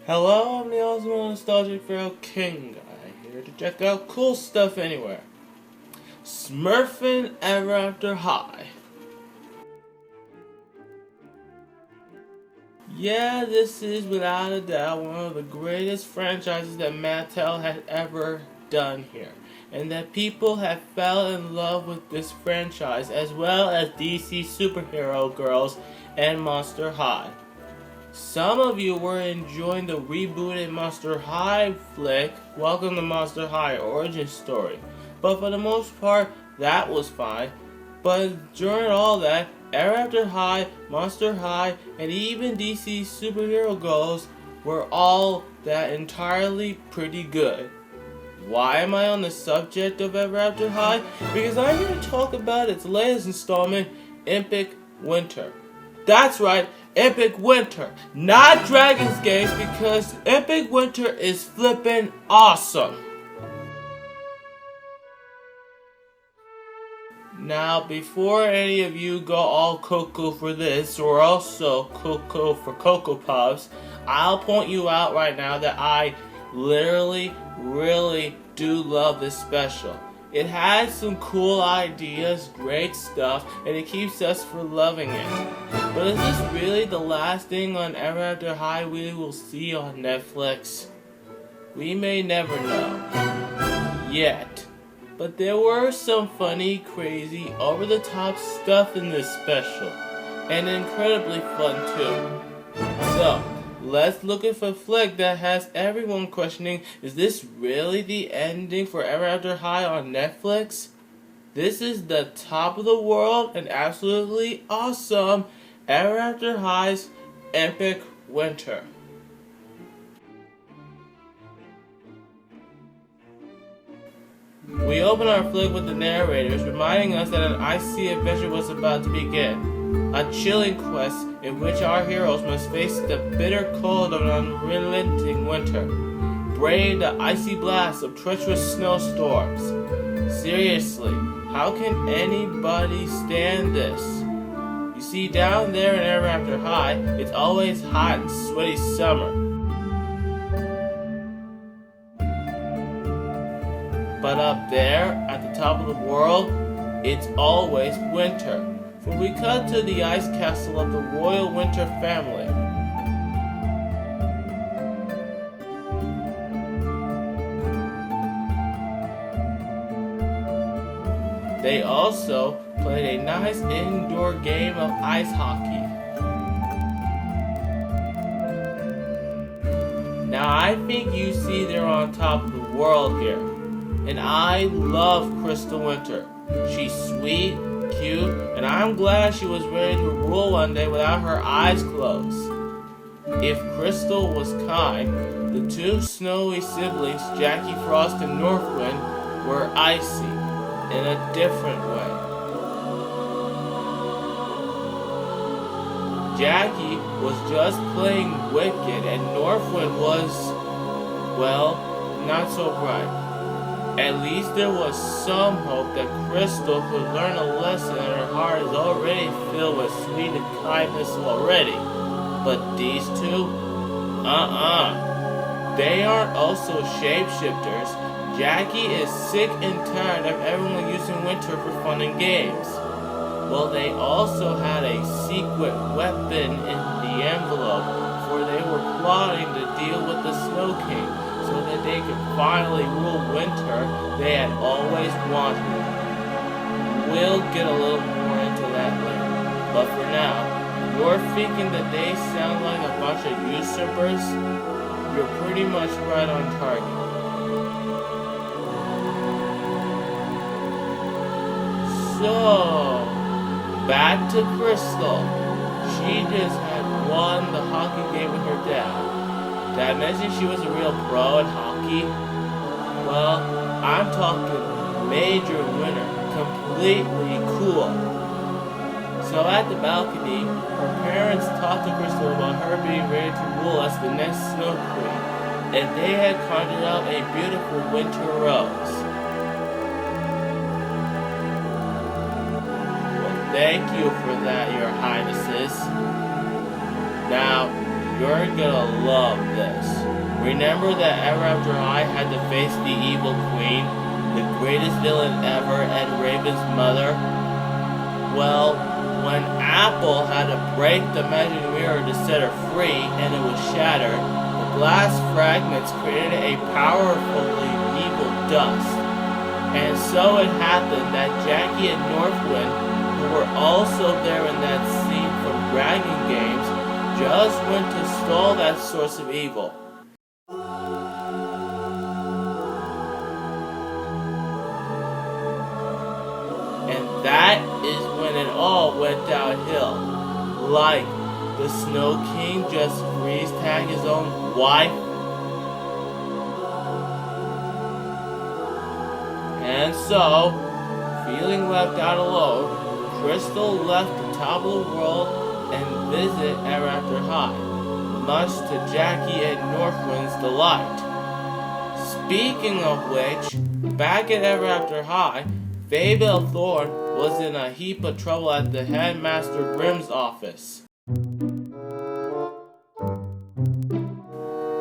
Hello, I'm the awesome nostalgic Pharaoh King guy, here to check out cool stuff anywhere. Smurfin' Ever After High. Yeah, this is without a doubt one of the greatest franchises that Mattel has ever done here. And that people have fell in love with this franchise as well as DC Superhero Girls and Monster High. Some of you were enjoying the rebooted Monster High flick, Welcome to Monster High Origin Story. But for the most part, that was fine. But during all that, Ever After High, Monster High, and even DC Superhero Girls were all that entirely pretty good. Why am I on the subject of Ever After High? Because I'm here to talk about its latest installment, Epic Winter. That's right, Epic Winter, not Dragon's Games, because Epic Winter is flippin' awesome. Now, before any of you go all cuckoo for this, or also cuckoo for Cocoa Puffs, I'll point you out right now that I literally, really do love this special. It has some cool ideas, great stuff, and it keeps us from loving it. But is this really the last thing on Ever After High we will see on Netflix? We may never know. Yet. But there were some funny, crazy, over-the-top stuff in this special. And incredibly fun too. So, let's look at a flick that has everyone questioning, is this really the ending for Ever After High on Netflix? This is the top of the world and absolutely awesome Ever After High's Epic Winter. We open our flick with the narrators reminding us that an icy adventure was about to begin. A chilling quest in which our heroes must face the bitter cold of an unrelenting winter, brave the icy blasts of treacherous snowstorms. Seriously, how can anybody stand this? You see, down there in Ever After High, it's always hot and sweaty summer. But up there, at the top of the world, it's always winter. For we cut to the ice castle of the Royal Winter family. They also played a nice indoor game of ice hockey. Now I think you see they're on top of the world here. And I love Crystal Winter. She's sweet, cute, and I'm glad she was ready to rule one day without her eyes closed. If Crystal was kind, the two snowy siblings, Jackie Frost and Northwind, were icy in a different way. Jackie was just playing wicked, and Northwind was, well, not so bright. At least there was some hope that Crystal could learn a lesson, and her heart is already filled with sweet and kindness already. But these two? They aren't also shapeshifters. Jackie is sick and tired of everyone using winter for fun and games. Well, they also had a secret weapon in the envelope, for they were plotting to deal with the Snow King, so that they could finally rule winter they had always wanted. We'll get a little more into that later. But for now, you're thinking that they sound like a bunch of usurpers? You're pretty much right on target. So, back to Crystal. She just had won the hockey game with her dad. Did I mention she was a real pro in hockey? Well, I'm talking major winner, completely cool. So at the balcony, her parents talked to Crystal about her being ready to rule as the next Snow Queen, and they had conjured up a beautiful winter rose. Well, thank you for that, Your Highnesses. Now, You're gonna love this. Remember that ever after I had to face the evil queen, the greatest villain ever, and Raven's mother? Well, when Apple had to break the magic mirror to set her free and it was shattered, the glass fragments created a powerfully evil dust. And so it happened that Jackie and Northwind, who were also there in that scene from Dragon Games, just went to stall that source of evil. And that is when it all went downhill. Like the Snow King just freeze-tagged his own wife. And so, feeling left out alone, Crystal left the top of the world and visit Ever After High, much to Jackie and Northwind's delight. Speaking of which, back at Ever After High, Fabel Thorn was in a heap of trouble at the Headmaster Grimm's office.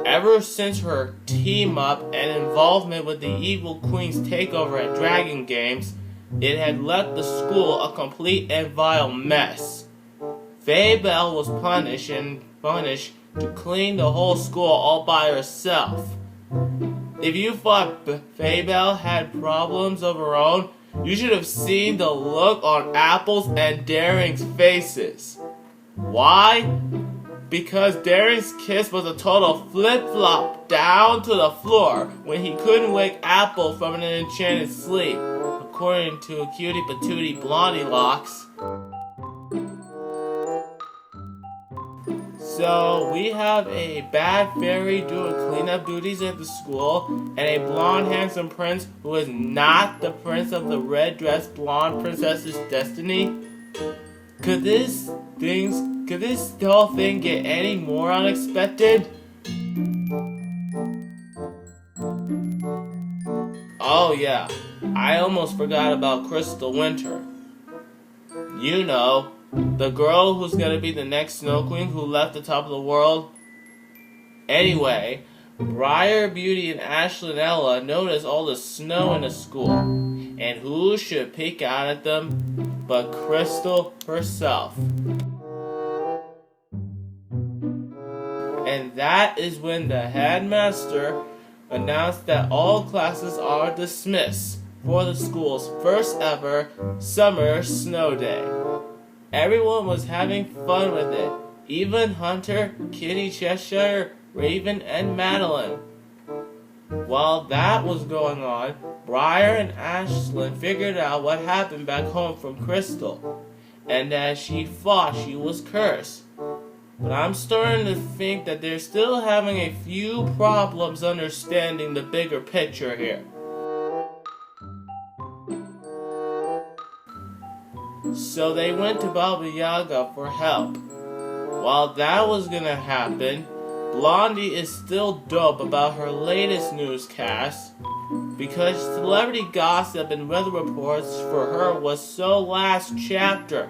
Ever since her team-up and involvement with the Evil Queen's takeover at Dragon Games, it had left the school a complete and vile mess. Fabel was punished to clean the whole school all by herself. If you thought Fabel had problems of her own, you should have seen the look on Apple's and Daring's faces. Why? Because Daring's kiss was a total flip-flop down to the floor when he couldn't wake Apple from an enchanted sleep, according to Cutie Patootie Blondie Locks. So we have a bad fairy doing cleanup duties at the school, and a blonde handsome prince who is not the prince of the red-dressed blonde princess's destiny. Could this whole thing get any more unexpected? Oh yeah, I almost forgot about Crystal Winter. You know, the girl who's gonna be the next Snow Queen who left the top of the world. Anyway, Briar, Beauty, and Ashley and Ella notice all the snow in the school. And who should peek out at them but Crystal herself. And that is when the headmaster announced that all classes are dismissed for the school's first ever summer snow day. Everyone was having fun with it, even Hunter, Kitty Cheshire, Raven, and Madeline. While that was going on, Briar and Ashlyn figured out what happened back home from Crystal, and that she thought she was cursed. But I'm starting to think that they're still having a few problems understanding the bigger picture here. So they went to Baba Yaga for help. While that was gonna happen, Blondie is still dope about her latest newscast because celebrity gossip and weather reports for her was so last chapter.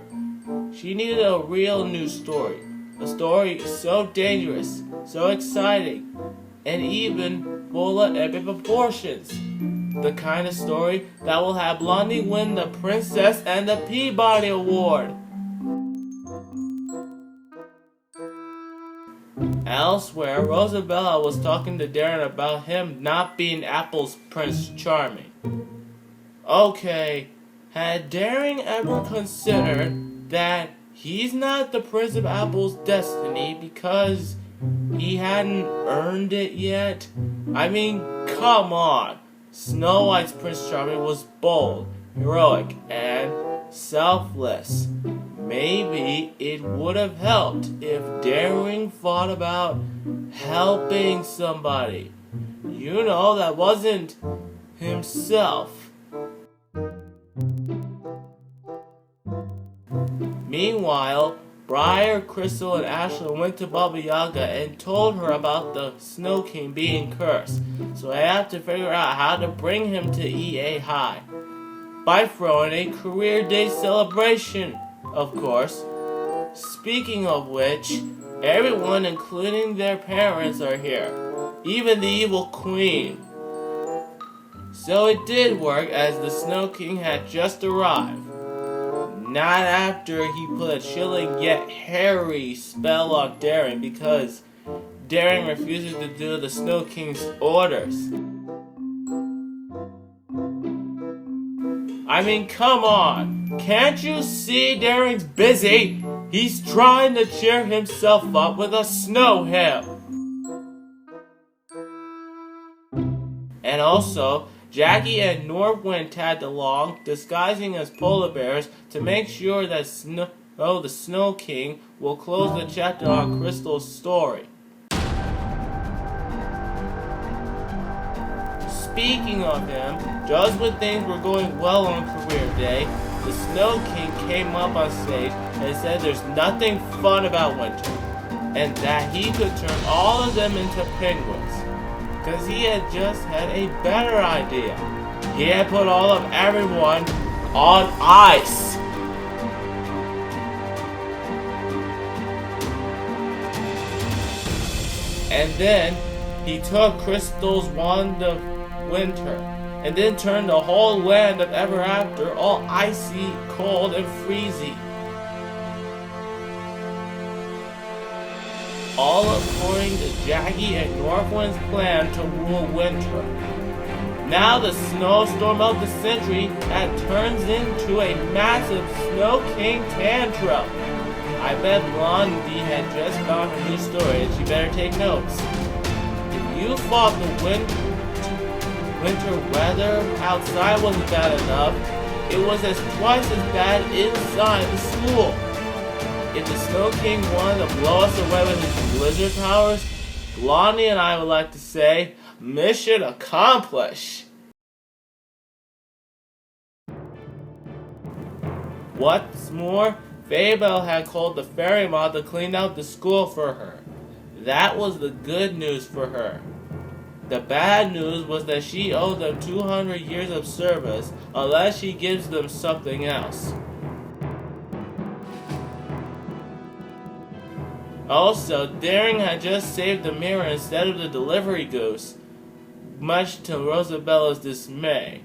She needed a real news story. A story so dangerous, so exciting, and even full of epic proportions. The kind of story that will have Blondie win the Princess and the Peabody Award. Elsewhere, Rosabella was talking to Darren about him not being Apple's Prince Charming. Okay, had Darren ever considered that he's not the Prince of Apple's destiny because he hadn't earned it yet? I mean, come on. Snow White's Prince Charming was bold, heroic, and selfless. Maybe it would have helped if Daring thought about helping somebody. You know, that wasn't himself. Meanwhile, Briar, Crystal, and Ashley went to Baba Yaga and told her about the Snow King being cursed, so they have to figure out how to bring him to EA High. By throwing a career day celebration, of course. Speaking of which, Everyone, including their parents, are here. Even the evil queen. So it did work, as the Snow King had just arrived. Not after he put a chilling yet hairy spell on Daring, because Daring refuses to do the Snow King's orders. I mean, come on. Can't you see Daring's busy? He's trying to cheer himself up with a snow hymn. And also, Jackie and Northwind tagged along, disguising as polar bears to make sure that the Snow King will close the chapter on Crystal's story. Speaking of him, just when things were going well on career day, the Snow King came up on stage and said there's nothing fun about winter, and that he could turn all of them into penguins, because he had just had a better idea. He had put all of everyone on ice. And then he took Crystal's wand of winter, and then turned the whole land of Ever After all icy, cold, and freezy. All according to Jackie and Northwind's plan to rule winter. Now the snowstorm of the century had turns into a massive Snow King tantrum. I bet Blondie had just found her new story, and she better take notes. If you thought the winter weather outside wasn't bad enough, it was twice as bad inside the school. If the Snow King wanted to blow us away with his blizzard powers, Blondie and I would like to say, mission accomplished. What's more, Fable had called the fairy mob to clean out the school for her. That was the good news for her. The bad news was that she owed them 200 years of service unless she gives them something else. Also, Daring had just saved the mirror instead of the delivery goose, much to Rosabella's dismay.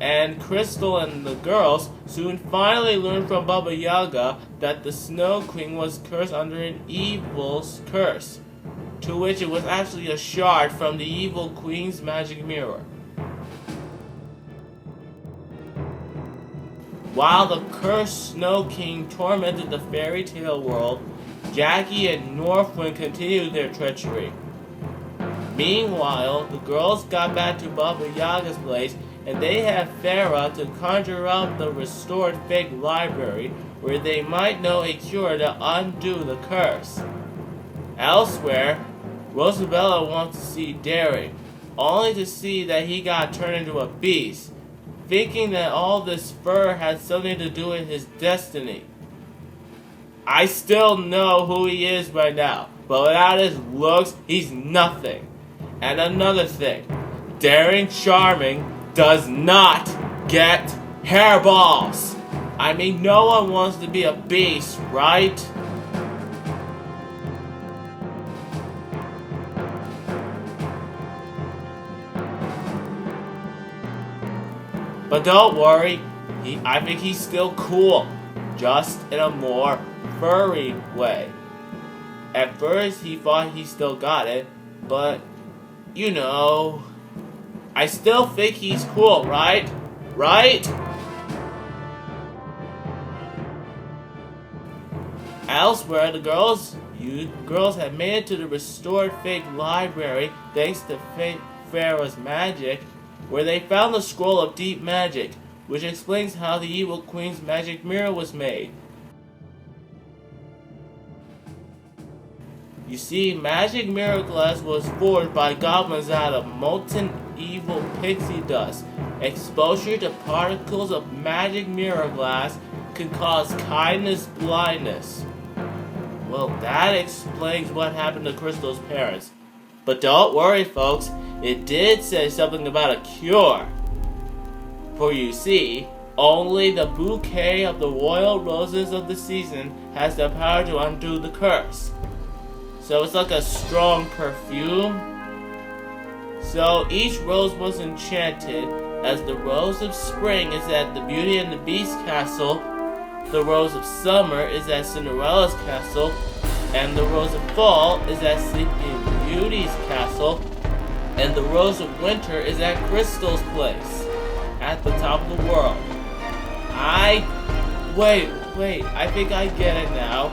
And Crystal and the girls soon finally learned from Baba Yaga that the Snow Queen was cursed under an evil's curse, to which it was actually a shard from the evil queen's magic mirror. While the cursed Snow King tormented the fairy tale world, Jackie and Northwind continued their treachery. Meanwhile, the girls got back to Baba Yaga's place, and they had Pharoah to conjure up the restored fake library, where they might know a cure to undo the curse. Elsewhere, Rosabella wants to see Daring, only to see that he got turned into a beast, thinking that all this fur had something to do with his destiny. I still know who he is right now, but without his looks, he's nothing. And another thing, Daring Charming does not get hairballs. I mean, no one wants to be a beast, right? But don't worry, I think he's still cool, just in a more furry way. At first he thought he still got it, but you know, I still think he's cool, right? Right? Elsewhere, the girls had made it to the restored fake library thanks to Pharoah's magic, where they found the scroll of deep magic, which explains how the evil queen's magic mirror was made. You see, magic mirror glass was forged by goblins out of molten evil pixie dust. Exposure to particles of magic mirror glass could cause kindness blindness. Well, that explains what happened to Crystal's parents. But don't worry, folks, it did say something about a cure. For you see, Only the bouquet of the royal roses of the season has the power to undo the curse. So it's like a strong perfume. So each rose was enchanted, as the rose of spring is at the Beauty and the Beast castle, the rose of summer is at Cinderella's castle, and the rose of fall is at Sleeping Beauty's castle, and the rose of winter is at Crystal's place, at the top of the world. Wait, I think I get it now.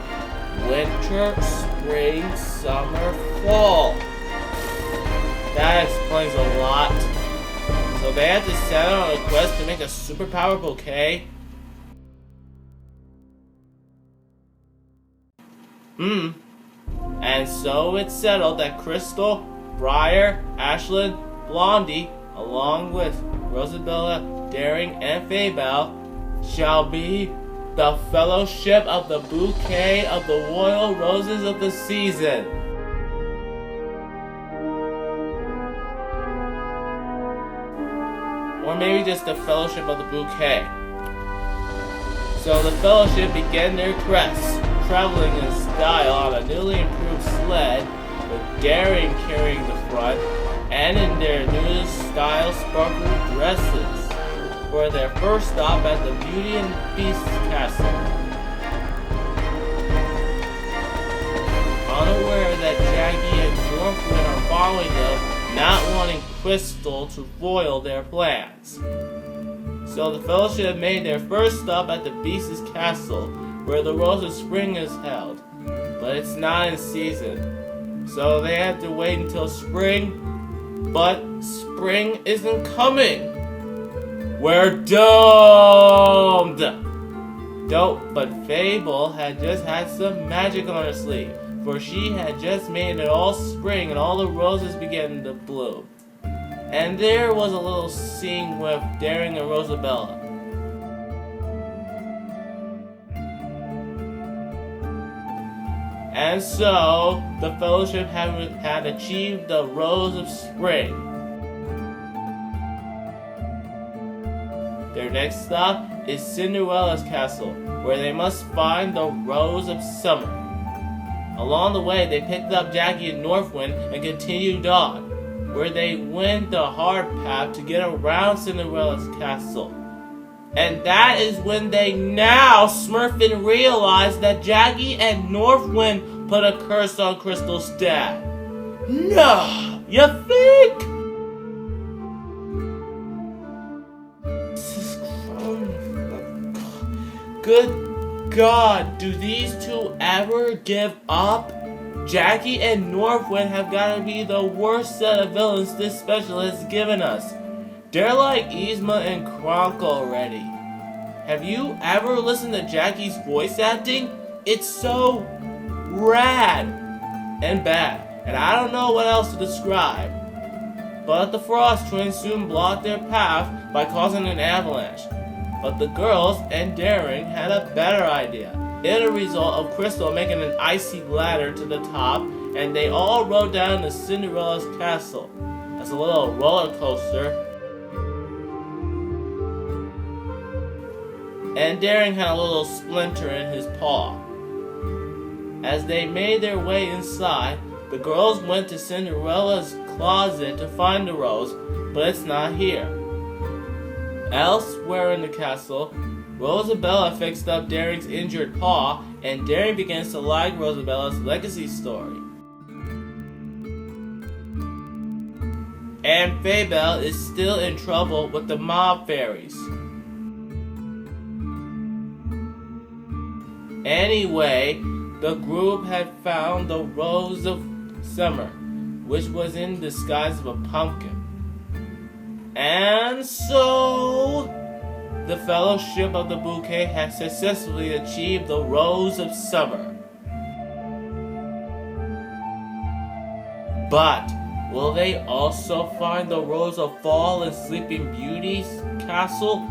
Winter, spring, summer, fall. That explains a lot. So they had to set out on a quest to make a superpower bouquet? And so it's settled that Crystal, Briar, Ashlyn, Blondie, along with Rosabella, Daring, and Fabel, shall be the Fellowship of the Bouquet of the Royal Roses of the Season. Or maybe just the Fellowship of the Bouquet. So the Fellowship began their quest, traveling in style on a newly improved sled, with Daring carrying the front, and in their newest style sparkly dresses, for their first stop at the Beauty and the Beast castle. Unaware that Jackie and Northwind are following them, not wanting Crystal to foil their plans. So the Fellowship made their first stop at the Beast's castle, where the Rose of Spring is held, but it's not in season. So they have to wait until spring, but spring isn't coming. We're doomed! But Fable had just had some magic on her sleeve, for she had just made it all spring and all the roses began to bloom. And there was a little scene with Daring and Rosabella. And so, the Fellowship had achieved the Rose of Spring. Their next stop is Cinderella's castle, where they must find the Rose of Summer. Along the way, they picked up Jackie and Northwind and continued on, where they went the hard path to get around Cinderella's castle. And that is when they now Smurfin realized that Jackie and Northwind put a curse on Crystal's dad. No, you think? Good God, do these two ever give up? Jackie and Northwind have got to be the worst set of villains this special has given us. They're like Yzma and Kronk already. Have you ever listened to Jackie's voice acting? It's so rad and bad, and I don't know what else to describe. But the Frost Twins soon blocked their path by causing an avalanche. But the girls and Daring had a better idea, in a result of Crystal making an icy ladder to the top, and they all rode down to Cinderella's castle. As a little roller coaster. And Daring had a little splinter in his paw. As they made their way inside, the girls went to Cinderella's closet to find the rose, but it's not here. Elsewhere in the castle, Rosabella fixed up Daring's injured paw, and Daring begins to like Rosabella's legacy story. And Fabel is still in trouble with the mob fairies. Anyway, the group had found the Rose of Summer, which was in disguise of a pumpkin. And so, the Fellowship of the Bouquet had successfully achieved the Rose of Summer. But, will they also find the Rose of Fall in Sleeping Beauty's castle?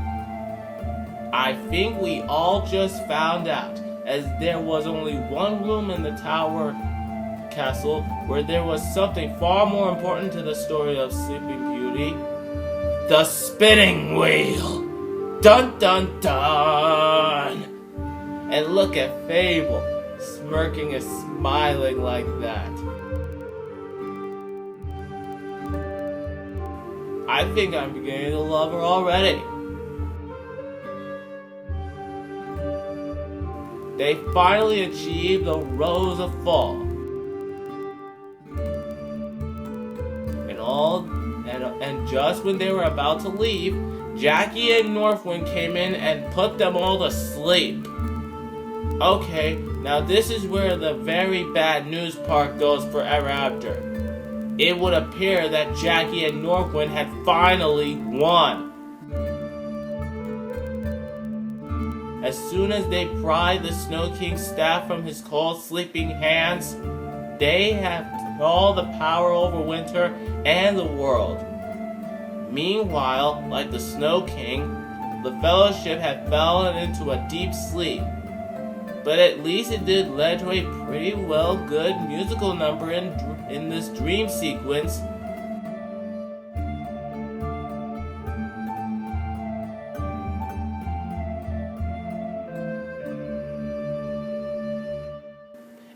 I think we all just found out, as there was only one room in the tower castle where there was something far more important to the story of Sleeping Beauty. The spinning wheel! Dun dun dun! And look at Fable, smirking and smiling like that. I think I'm beginning to love her already. They finally achieved the Rose of Fall. And just when they were about to leave, Jackie and Northwind came in and put them all to sleep. Okay, now this is where the very bad news part goes forever after. It would appear that Jackie and Northwind had finally won. As soon as they pried the Snow King's staff from his cold, sleeping hands, they have all the power over winter and the world. Meanwhile, like the Snow King, the Fellowship had fallen into a deep sleep. But at least it did lead to a pretty well good musical number in this dream sequence.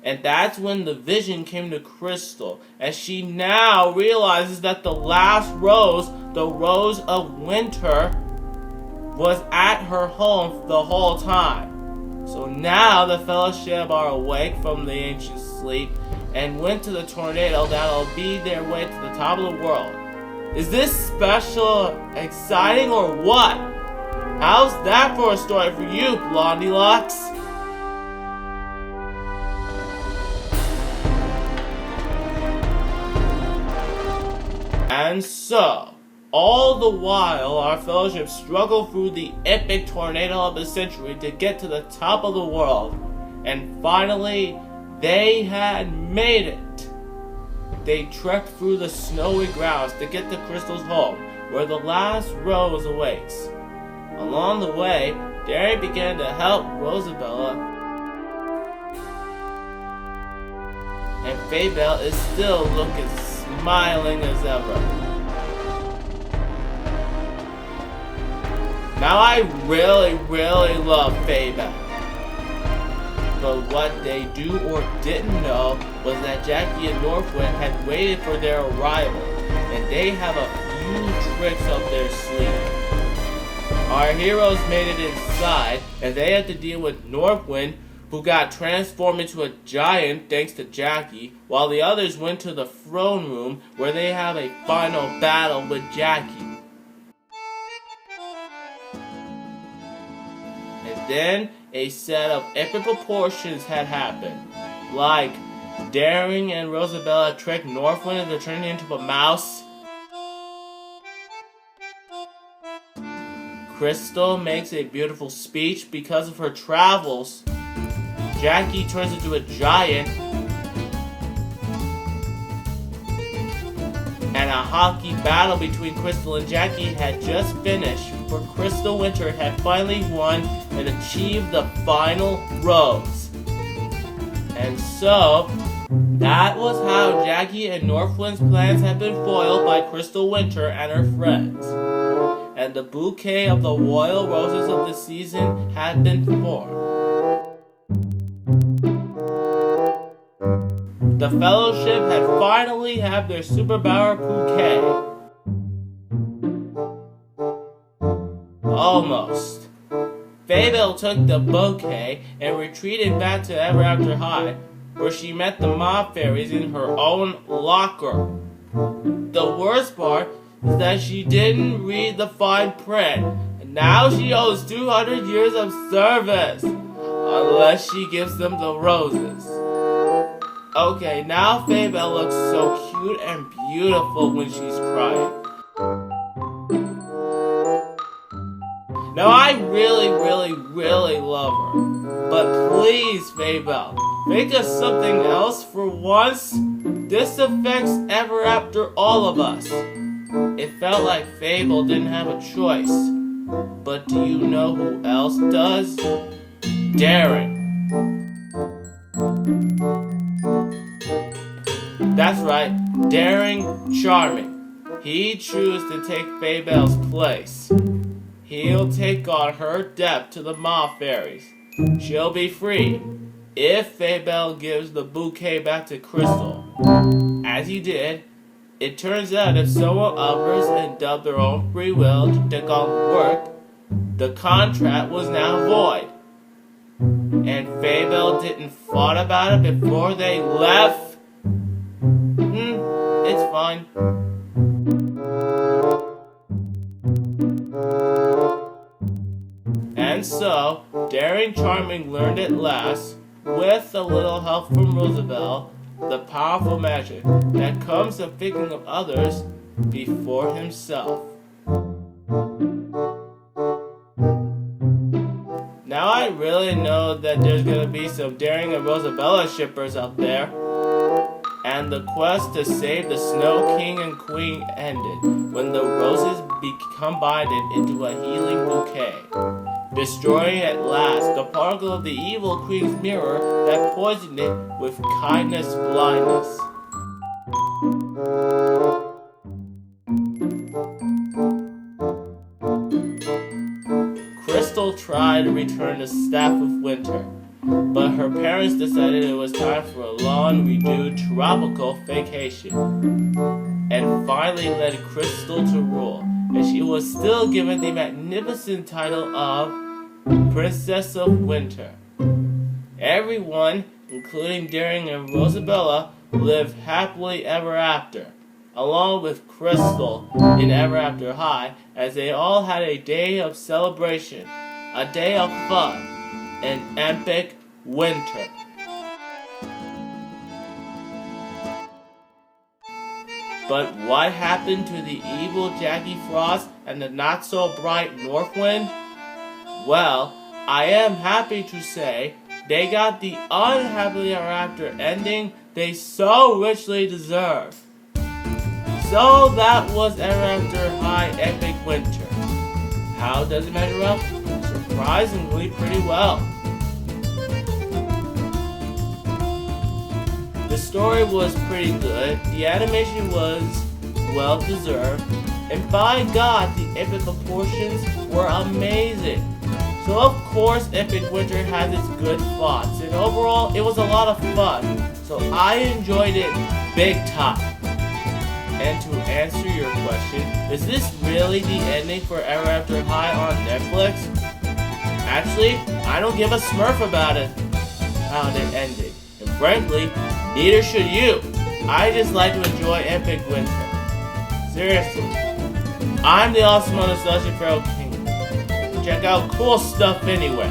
And that's when the vision came to Crystal, as she now realizes that the last rose, the Rose of Winter, was at her home the whole time. So now the Fellowship are awake from the ancient sleep and went to the tornado that'll be their way to the top of the world. Is this special, exciting, or what? How's that for a story for you, Blondie Locks? And so, all the while, our Fellowship struggled through the epic tornado of the century to get to the top of the world. And finally, they had made it. They trekked through the snowy grounds to get to Crystal's home, where the last rose awaits. Along the way, Derry began to help Rosabella, and Fabel is still looking smiling as ever. Now I really love Fabel. But what they do or didn't know was that Jackie and Northwind had waited for their arrival, and they have a few tricks up their sleeve. Our heroes made it inside, and they had to deal with Northwind, who got transformed into a giant thanks to Jackie, while the others went to the throne room where they have a final battle with Jackie. And then a set of epic proportions had happened, like Daring and Rosabella tricked Northwind into turning into a mouse. Crystal makes a beautiful speech because of her travels. Jackie turns into a giant, and a hockey battle between Crystal and Jackie had just finished, for Crystal Winter had finally won and achieved the final rose. And so, that was how Jackie and Northwind's plans had been foiled by Crystal Winter and her friends. And the bouquet of the royal roses of the season had been formed. The Fellowship had finally had their superpower bouquet. Almost. Fabel took the bouquet and retreated back to Ever After High, where she met the mob fairies in her own locker. The worst part is that she didn't read the fine print, and now she owes 200 years of service, unless she gives them the roses. Okay, now Fabel looks so cute and beautiful when she's crying. Now I really love her. But please, Fabel, make us something else for once. This affects Ever After all of us. It felt like Fabel didn't have a choice. But do you know who else does? Darren. That's right, Daring Charming. He chose to take Fabel's place. he'll take on her debt to the mob fairies. She'll be free if Fabel gives the bouquet back to Crystal. As he did, it turns out if someone offers and dubbed their own free will to take on work, the contract was now void. And Fabel didn't thought about it before they left. It's fine. And so, Daring Charming learned at last, with a little help from Roosevelt, the powerful magic that comes of thinking of others before himself. Now I really know that there's gonna be some Daring and Rosabella shippers out there. And the quest to save the Snow King and Queen ended when the roses combined into a healing bouquet, destroying at last the particle of the evil Queen's mirror that poisoned it with kindness blindness. Crystal tried to return to Staff of Winter, but her parents decided it was time for a long, renewed tropical vacation, and finally led Crystal to rule, and she was still given the magnificent title of Princess of Winter. Everyone, including Daring and Rosabella, lived happily ever after, along with Crystal in Ever After High, as they all had a day of celebration, a day of fun, an epic winter. But what happened to the evil Jackie Frost and the not-so-bright Northwind? Well, I am happy to say they got the unhappily ever after ending they so richly deserve. So that was Ever After High Epic Winter. How does it measure up? Surprisingly pretty well. The story was pretty good, the animation was well deserved, and by God, the epic proportions were amazing. So of course Epic Winter has its good thoughts, and overall it was a lot of fun, so I enjoyed it big time. And to answer your question, is this really the ending for Ever After High on Netflix? Actually, I don't give a smurf about it, how it ended. And frankly, neither should you. I just like to enjoy Epic Winter. Seriously. I'm the awesome Associate Pharaoh King. Check out cool stuff anyway.